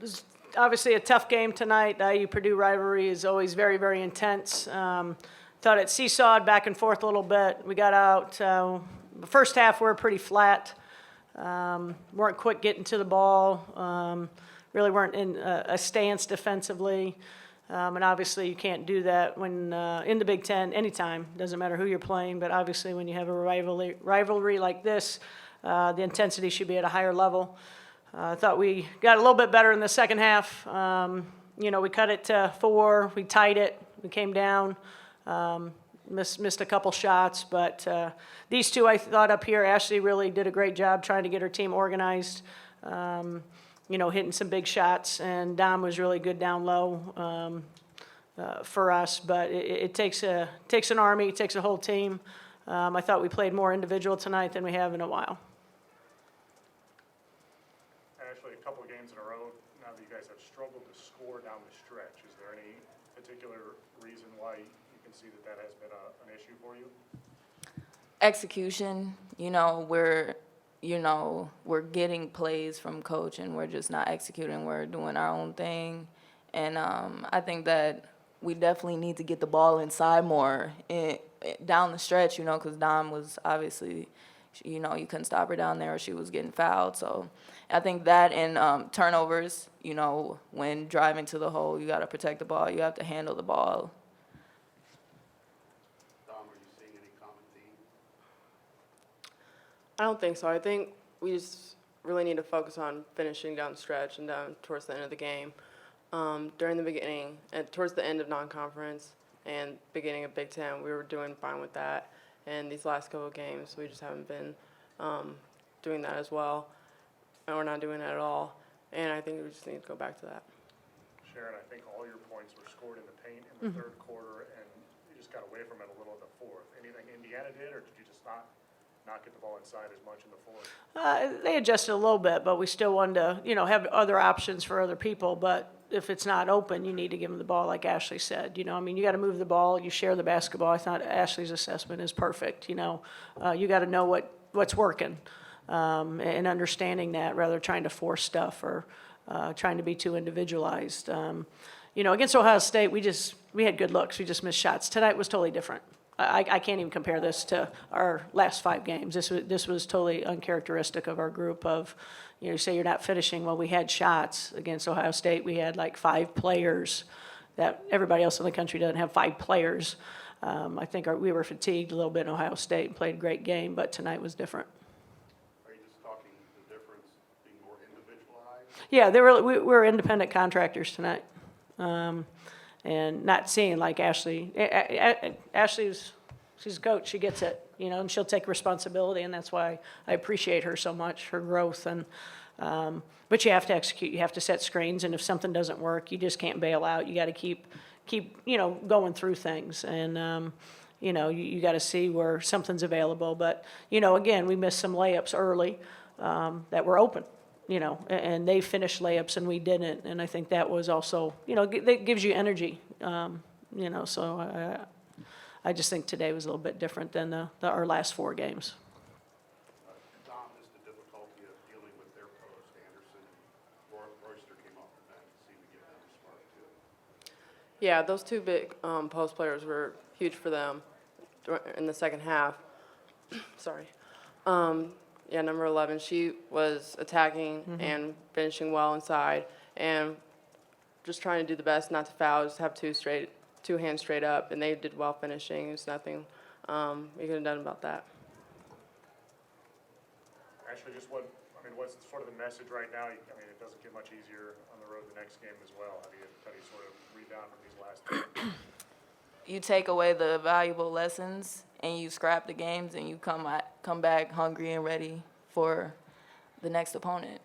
was obviously a tough game tonight. The IU-Purdue rivalry is always very, very intense. Thought it seesawed back and forth a little bit. We got out. The first half we were pretty flat. Weren't quick getting to the ball. Really weren't in a stance defensively. And obviously you can't do that when in the Big Ten anytime. Doesn't matter who you're playing, but obviously when you have a rivalry like this, the intensity should be at a higher level. I thought we got a little bit better in the second half. We cut it to 4. We tied it. We came down. Missed a couple shots, but these two I thought up here, Ashley really did a great job trying to get her team organized. Hitting some big shots, and Dom was really good down low for us. But it takes an army, it takes a whole team. I thought we played more individual tonight than we have in a while. Actually, a couple of games in a row now that you guys have struggled to score down the stretch. Is there any particular reason why you can see that has been an issue for you? Execution. We're getting plays from coach and we're just not executing. We're doing our own thing. And I think that we definitely need to get the ball inside more down the stretch, because Dom was obviously, you couldn't stop her down there or she was getting fouled. So I think that and turnovers, when driving to the hole, you got to protect the ball. You have to handle the ball. I don't think so. I think we just really need to focus on finishing down the stretch and down towards the end of the game. During the beginning and towards the end of non-conference and beginning of Big Ten, we were doing fine with that. And these last couple of games, we just haven't been doing that as well. And we're not doing that at all. And I think we just need to go back to that. Sharon, I think all your points were scored in the paint in the third quarter, and you just got away from it a little in the fourth. Anything Indiana did, or did you just not get the ball inside as much in the fourth? They adjusted a little bit, but we still wanted to, have other options for other people. But if it's not open, you need to give them the ball, like Ashley said. You got to move the ball. You share the basketball. I thought Ashley's assessment is perfect. You got to know what's working and understanding that rather than trying to force stuff or trying to be too individualized. Against Ohio State, we had good looks. We just missed shots. Tonight was totally different. I can't even compare this to our last 5 games. This was totally uncharacteristic of our group of, you say you're not finishing. Well, we had shots against Ohio State. We had like 5 players that everybody else in the country doesn't have 5 players. I think we were fatigued a little bit in Ohio State and played a great game, but tonight was different. Are you just talking the difference being more individualized? Yeah, we were independent contractors tonight. And not seeing like Ashley. She's a coach. She gets it, and she'll take responsibility, and that's why I appreciate her so much, her growth. And but you have to execute. You have to set screens, and if something doesn't work, you just can't bail out. You got to keep going through things, and you got to see where something's available. But again, we missed some layups early that were open. And they finished layups and we didn't. And I think that was also, that gives you energy. So I just think today was a little bit different than our last 4 games. Dom, is the difficulty of dealing with their post, Anderson and Royster came off the bench, seemed to give them a spark too. Yeah, those 2 big post players were huge for them in the second half. Sorry. Yeah, number 11, she was attacking and finishing well inside and just trying to do the best not to foul, just have 2 hands straight up, and they did well finishing. There's nothing we could have done about that. Actually, what's sort of the message right now? It doesn't get much easier on the road the next game as well. How do you sort of rebound from these last 2? You take away the valuable lessons and you scrap the games and you come back hungry and ready for the next opponent.